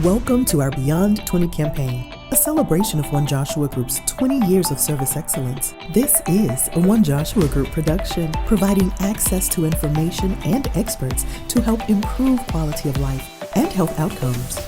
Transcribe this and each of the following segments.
Welcome to our Beyond 20 campaign, a celebration of One Joshua Group's 20 years of service excellence. This is a One Joshua Group production, providing access to information and experts to help improve quality of life and health outcomes.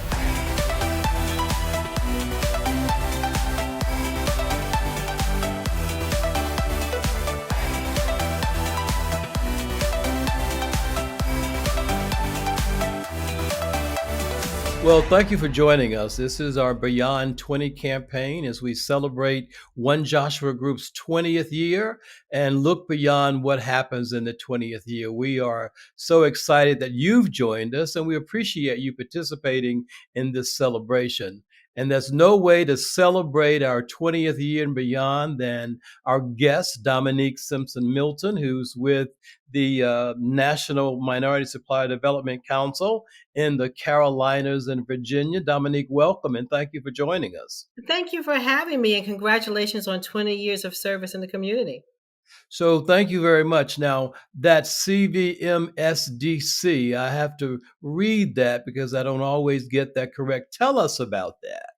Well, thank you for joining us. This is our Beyond 20 campaign as we celebrate One Joshua Group's 20th year and look beyond what happens in the 20th year. We are so excited that you've joined us and we appreciate you participating in this celebration. And there's no way to celebrate our 20th year and beyond than our guest, Dominique Simpson Milton, who's with the National Minority Supplier Development Council in the Carolinas and Virginia. Dominique, welcome and thank you for joining us. Thank you for having me and congratulations on 20 years of service in the community. So thank you very much. Now, that CVMSDC, I have to read that because I don't always get that correct. Tell us about that.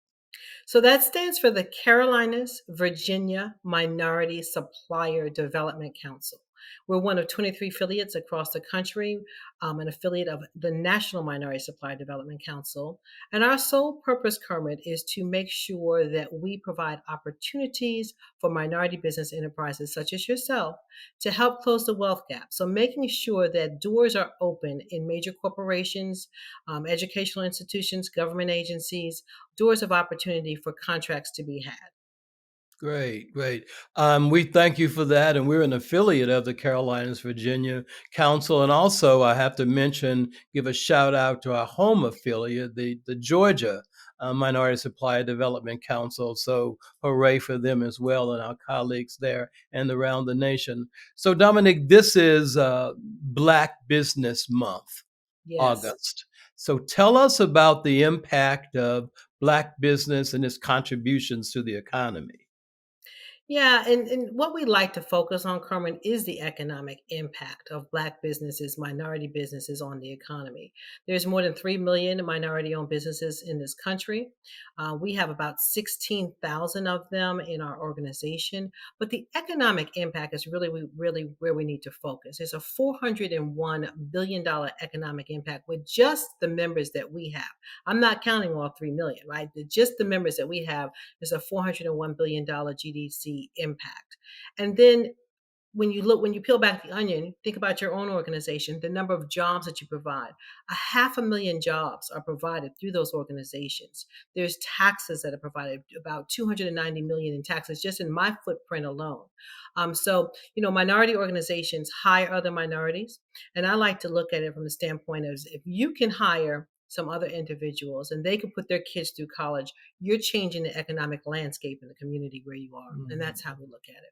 So that stands for the Carolinas, Virginia Minority Supplier Development Council. We're one of 23 affiliates across the country, an affiliate of the National Minority Supplier Development Council. And our sole purpose, Kermit, is to make sure that we provide opportunities for minority business enterprises such as yourself to help close the wealth gap. So making sure that doors are open in major corporations, educational institutions, government agencies, doors of opportunity for contracts to be had. Great, great. We thank you for that. And we're an affiliate of the Carolinas, Virginia Council. And also, I have to mention, give a shout out to our home affiliate, the Georgia Minority Supplier Development Council. So, hooray for them as well and our colleagues there and around the nation. So, Dominic, this is Black Business Month, Yes. August. So, tell us about the impact of Black business and its contributions to the economy. Yeah, and what we like to focus on, Carmen, is the economic impact of Black businesses, minority businesses on the economy. There's more than 3 million minority owned businesses in this country. We have about 16,000 of them in our organization. But the economic impact is really where we need to focus. There's a $401 billion economic impact with just the members that we have. I'm not counting all 3 million, right? Just the members that we have is a $401 billion GDC impact. And then when you peel back the onion, think about your own organization, the number of jobs that you provide. 500,000 jobs are provided through those organizations. There's taxes that are provided, about 290 million in taxes just in my footprint alone. Minority organizations hire other minorities. And I like to look at it from the standpoint of if you can hire some other individuals and they can put their kids through college, you're changing the economic landscape in the community where you are. And Mhm. that's how we look at it.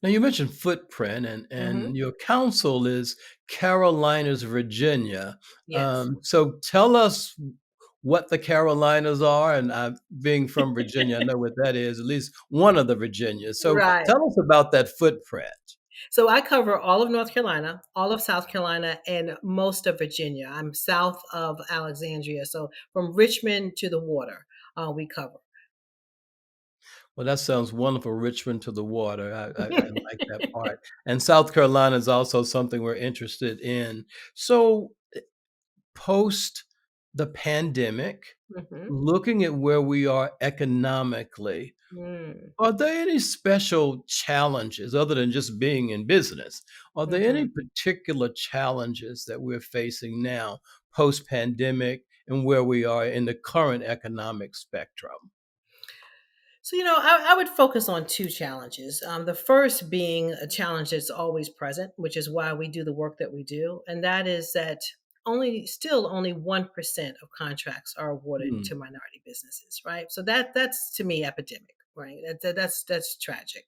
Now you mentioned footprint, and Hmm. your council is Carolinas, Virginia. Yes. So tell us what the Carolinas are, and being from Virginia, I know what that is. At least one of the Virginias. So Right. tell us about that footprint. So I cover all of North Carolina, all of South Carolina, and most of Virginia. I'm south of Alexandria. So from Richmond to the water, we cover. Well, that sounds wonderful. Richmond to the water. I like that part. And South Carolina is also something we're interested in. So post the pandemic, Hmm. looking at where we are economically, Mm. are there any special challenges other than just being in business? Are there any Hmm. particular challenges that we're facing now, post pandemic, and where we are in the current economic spectrum? I would focus on two challenges. The first being a challenge that's always present, which is why we do the work that we do, and that is that only 1% of contracts are awarded Hmm. to minority businesses, right? So that's to me epidemic, right? That's tragic,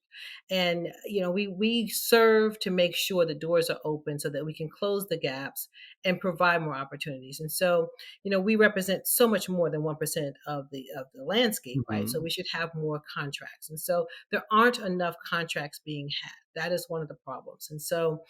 and we serve to make sure the doors are open so that we can close the gaps and provide more opportunities. And so we represent so much more than 1% of the landscape, right? So Mhm. we should have more contracts. And so there aren't enough contracts being had. That is one of the problems. And so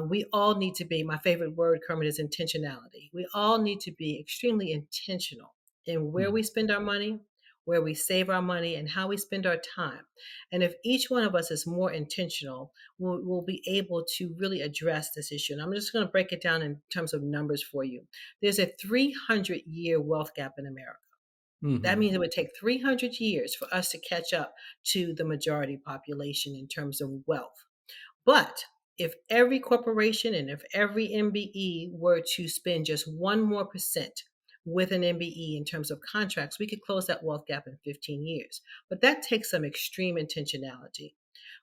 we all need to be, my favorite word, Kermit, is intentionality. We all need to be extremely intentional in where Mm. we spend our money, where we save our money, and how we spend our time. And if each one of us is more intentional, we'll be able to really address this issue. And I'm just going to break it down in terms of numbers for you. There's a 300-year wealth gap in America. That Mhm. means it would take 300 years for us to catch up to the majority population in terms of wealth. But if every corporation and if every MBE were to spend just 1% more with an MBE in terms of contracts, we could close that wealth gap in 15 years. But that takes some extreme intentionality.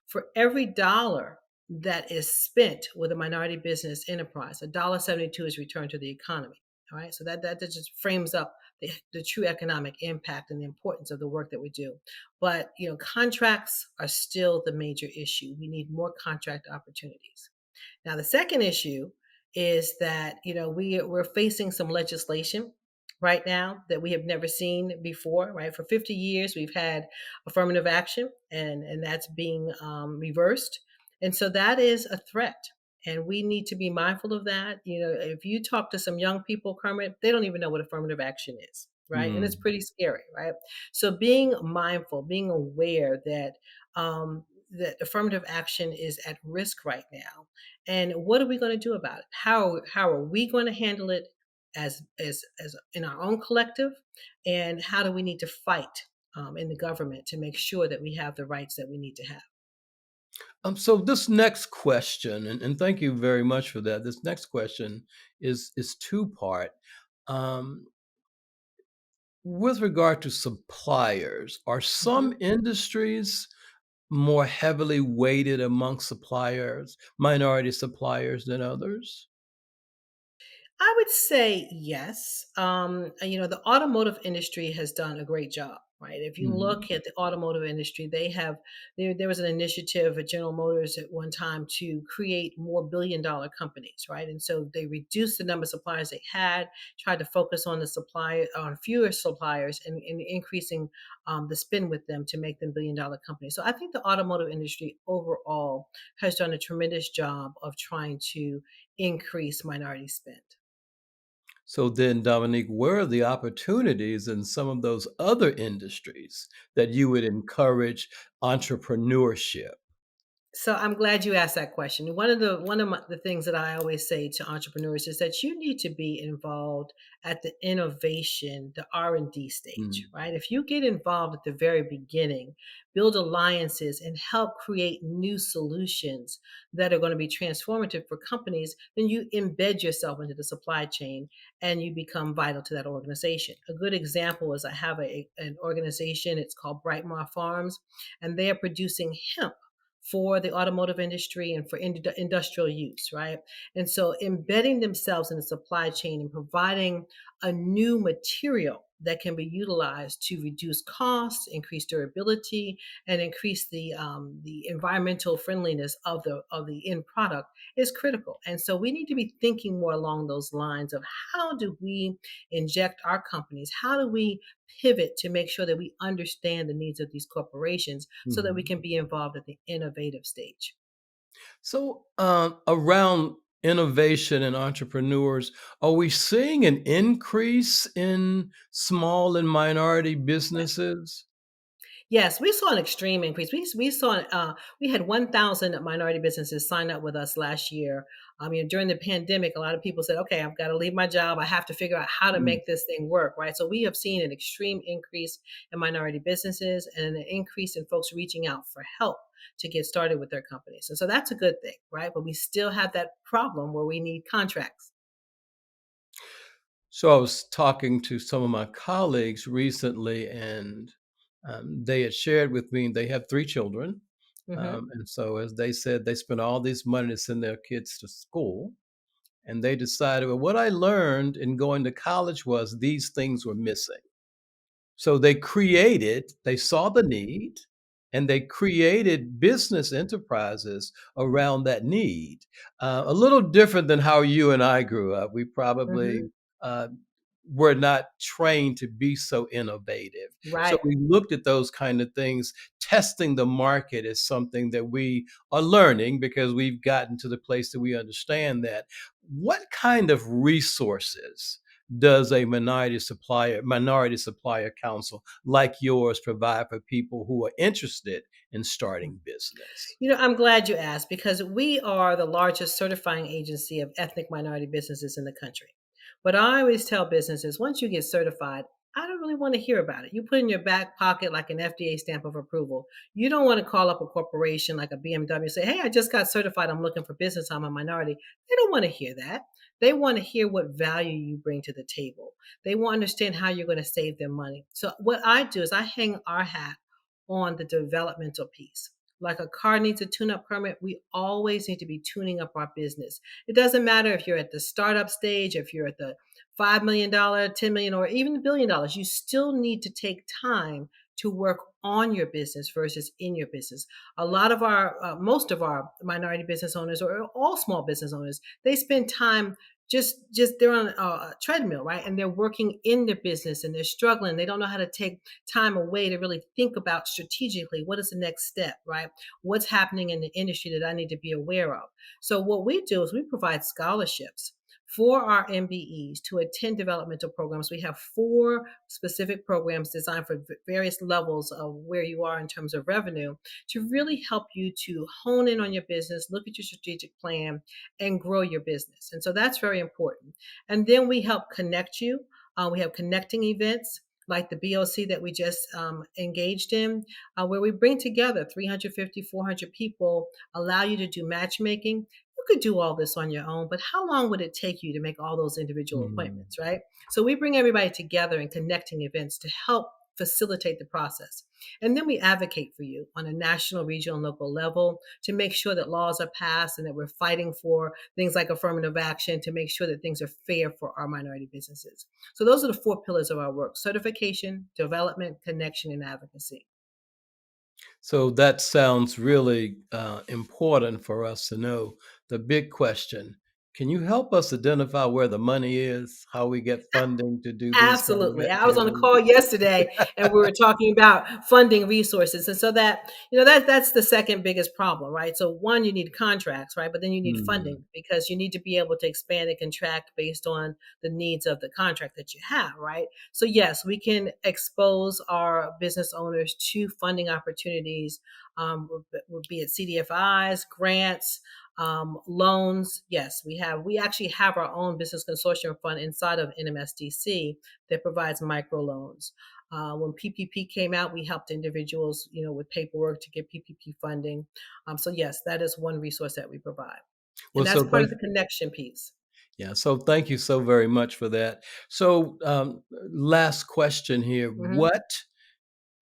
For every dollar that is spent with a minority business enterprise, $1.72 is returned to the economy. All right. So that just frames up the true economic impact and the importance of the work that we do. But contracts are still the major issue. We need more contract opportunities. Now, the second issue is that we're facing some legislation right now that we have never seen before. Right, for 50 years we've had affirmative action, and that's being reversed, and so that is a threat. And we need to be mindful of that. If you talk to some young people, Kermit, they don't even know what affirmative action is, right? And it's Mm. pretty scary, right? So being mindful, being aware that affirmative action is at risk right now, and what are we going to do about it? How are we going to handle it as in our own collective? And how do we need to fight in the government to make sure that we have the rights that we need to have? So this next question, and thank you very much for that. This next question is two part. Um, with regard to suppliers, are some Mhm. industries more heavily weighted among suppliers, minority suppliers than others? I would say yes. The automotive industry has done a great job, right? If you Mhm. look at the automotive industry, there was an initiative at General Motors at one time to create more billion-dollar companies, right? And so they reduced the number of suppliers they had, tried to focus on fewer suppliers, and increasing the spend with them to make them billion-dollar companies. So I think the automotive industry overall has done a tremendous job of trying to increase minority spend. So then, Dominique, where are the opportunities in some of those other industries that you would encourage entrepreneurship? So I'm glad you asked that question. The things that I always say to entrepreneurs is that you need to be involved at the innovation, the R&D stage, Mm. right? If you get involved at the very beginning, build alliances and help create new solutions that are going to be transformative for companies, then you embed yourself into the supply chain and you become vital to that organization. A good example is I have an organization, it's called Brightmar Farms, and they are producing hemp for the automotive industry and for industrial use, right? And so embedding themselves in the supply chain and providing a new material that can be utilized to reduce costs, increase durability, and increase the environmental friendliness of the end product is critical. And so we need to be thinking more along those lines of how do we inject our companies? How do we pivot to make sure that we understand the needs of these corporations so that we Mhm. can be involved at the innovative stage? So, around innovation and entrepreneurs, are we seeing an increase in small and minority businesses? Yes, we saw an extreme increase. We had 1,000 minority businesses sign up with us last year. During the pandemic, a lot of people said, "Okay, I've got to leave my job. I have to figure out how to Mm. make this thing work." Right. So we have seen an extreme increase in minority businesses and an increase in folks reaching out for help to get started with their companies. And so that's a good thing, right? But we still have that problem where we need contracts. So, I was talking to some of my colleagues recently, and they had shared with me they have three children. Hmm. And so, as they said, they spent all this money to send their kids to school. And they decided, well, what I learned in going to college was these things were missing. So they saw the need, and they created business enterprises around that need. A little different than how you and I grew up. We probably Hmm. uh, were not trained to be so innovative. So Right. we looked at those kind of things. Testing the market is something that we are learning because we've gotten to the place that we understand that. What kind of resources does a minority supplier council like yours provide for people who are interested in starting business? I'm glad you asked because we are the largest certifying agency of ethnic minority businesses in the country. But I always tell businesses once you get certified, I don't really want to hear about it. You put it in your back pocket like an FDA stamp of approval. You don't want to call up a corporation like a BMW and say, "Hey, I just got certified. I'm looking for business. I'm a minority." They don't want to hear that. They want to hear what value you bring to the table. They want to understand how you're going to save them money. So, what I do is I hang our hat on the developmental piece. Like a car needs a tune up permit, we always need to be tuning up our business. It doesn't matter if you're at the startup stage, if you're at the $5 million, 10 million, or even $1 billion, you still need to take time to work on your business versus in your business. A lot of most of our minority business owners, or all small business owners, they spend time just they're on a treadmill, right? And they're working in their business and they're struggling. They don't know how to take time away to really think about strategically what is the next step, right? What's happening in the industry that I need to be aware of. So what we do is we provide scholarships for our MBEs to attend developmental programs. We have 4 specific programs designed for various levels of where you are in terms of revenue to really help you to hone in on your business, look at your strategic plan, and grow your business. And so that's very important. And then we help connect you. We have connecting events like the BOC that we just engaged in, where we bring together 350, 400 people, allow you to do matchmaking. You could do all this on your own, but how long would it take you to make all those individual Mm. appointments, right? So we bring everybody together in connecting events to help facilitate the process. And then we advocate for you on a national, regional, and local level to make sure that laws are passed and that we're fighting for things like affirmative action to make sure that things are fair for our minority businesses. So those are the 4 pillars of our work: certification, development, connection, and advocacy. So that sounds really important for us to know. The big question, can you help us identify where the money is, how we get funding to do these kind of Absolutely. I was on a activities? call yesterday and we were talking about funding resources. And so that's the second biggest problem, right? So one, you need contracts, right? But then you need Mm. funding because you need to be able to expand and contract based on the needs of the contract that you have, right? So yes, we can expose our business owners to funding opportunities, would be it CDFIs, grants, loans. Yes, we actually have our own business consortium fund inside of NMSDC that provides microloans. When PPP came out, we helped individuals, with paperwork to get PPP funding. So yes, that is one resource that we provide, and Well, that's so part of thank the connection piece. yeah, so thank you so very much for that. So, last question here: Mhm. what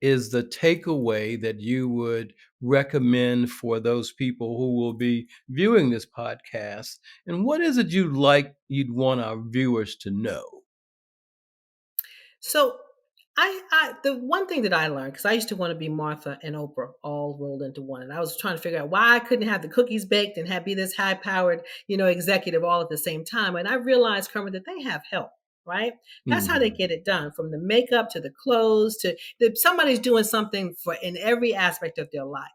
is the takeaway that you would recommend for those people who will be viewing this podcast? And what is it you'd want our viewers to know? So I the one thing that I learned, because I used to want to be Martha and Oprah all rolled into one. And I was trying to figure out why I couldn't have the cookies baked and be this high powered, executive all at the same time. And I realized, Kermit, that they have help. Right. That's how they Mhm. get it done, from the makeup to the clothes to somebody's doing something for in every aspect of their life.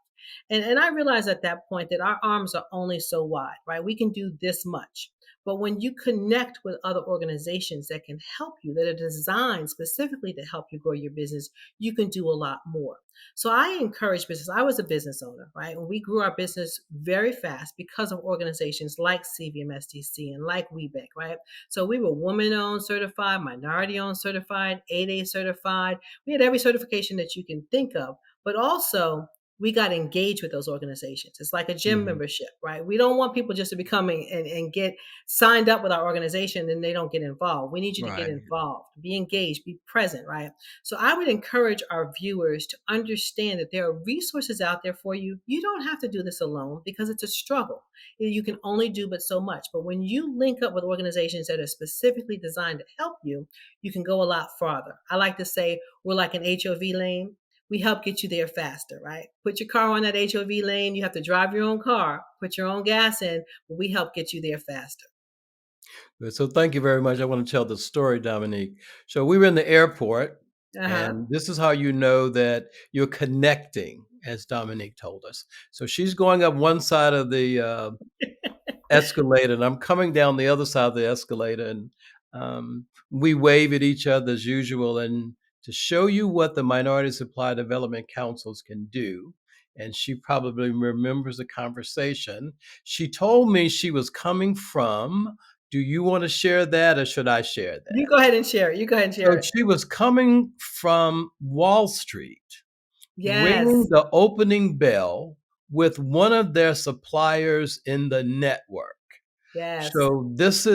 And I realized at that point that our arms are only so wide, right? We can do this much. But when you connect with other organizations that can help you, that are designed specifically to help you grow your business, you can do a lot more. So I encourage business. I was a business owner, right? And we grew our business very fast because of organizations like CVMSDC and like WeBank, right? So we were woman owned certified, minority owned certified, 8A certified. We had every certification that you can think of, but also we got engaged with those organizations. It's like a gym Mhm. membership, right? We don't want people just to become and get signed up with our organization and they don't get involved. We need you to get Right. involved, be engaged, be present, right? So I would encourage our viewers to understand that there are resources out there for you. You don't have to do this alone because it's a struggle. You can only do but so much. But when you link up with organizations that are specifically designed to help you, you can go a lot farther. I like to say we're like an HOV lane. We help get you there faster, right? Put your car on that HOV lane. You have to drive your own car, put your own gas in, but we help get you there faster. Good. So thank you very much. I want to tell the story, Dominique. So we were in the airport, Uh-huh. and this is how you know that you're connecting, as Dominique told us. So she's going up one side of the escalator, and I'm coming down the other side of the escalator, and We wave at each other as usual, and to show you what the Minority Supply Development Councils can do. And she probably remembers the conversation. She told me she was coming from, do you want to share that or should I share that? You go ahead and share it. You go ahead and share So it. she was coming from Wall Street, ringing Yes. the opening bell with one of their suppliers in the network. Yes. So these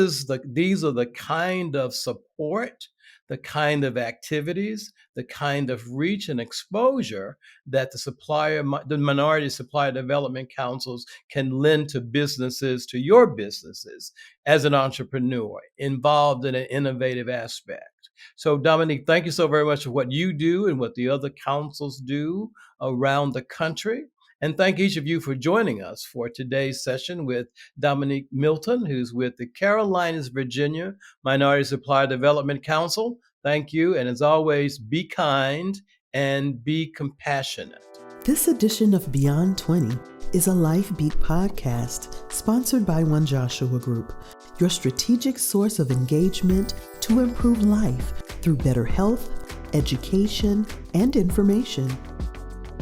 are the kind of support, the kind of activities, the kind of reach and exposure that the Minority Supplier Development Councils can lend to businesses, to your businesses as an entrepreneur involved in an innovative aspect. So Dominique, thank you so very much for what you do and what the other councils do around the country. And thank each of you for joining us for today's session with Dominique Milton, who's with the Carolinas, Virginia Minority Supplier Development Council. Thank you. And as always, be kind and be compassionate. This edition of Beyond 20 is a Life Beat podcast sponsored by One Joshua Group, your strategic source of engagement to improve life through better health, education, and information.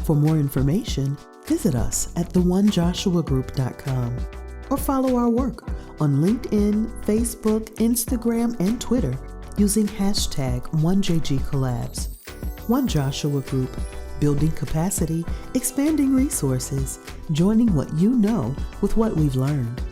For more information, visit us at theonejoshuagroup.com or follow our work on LinkedIn, Facebook, Instagram, and Twitter using hashtag OneJGCollabs. One Joshua Group, building capacity, expanding resources, joining what you know with what we've learned.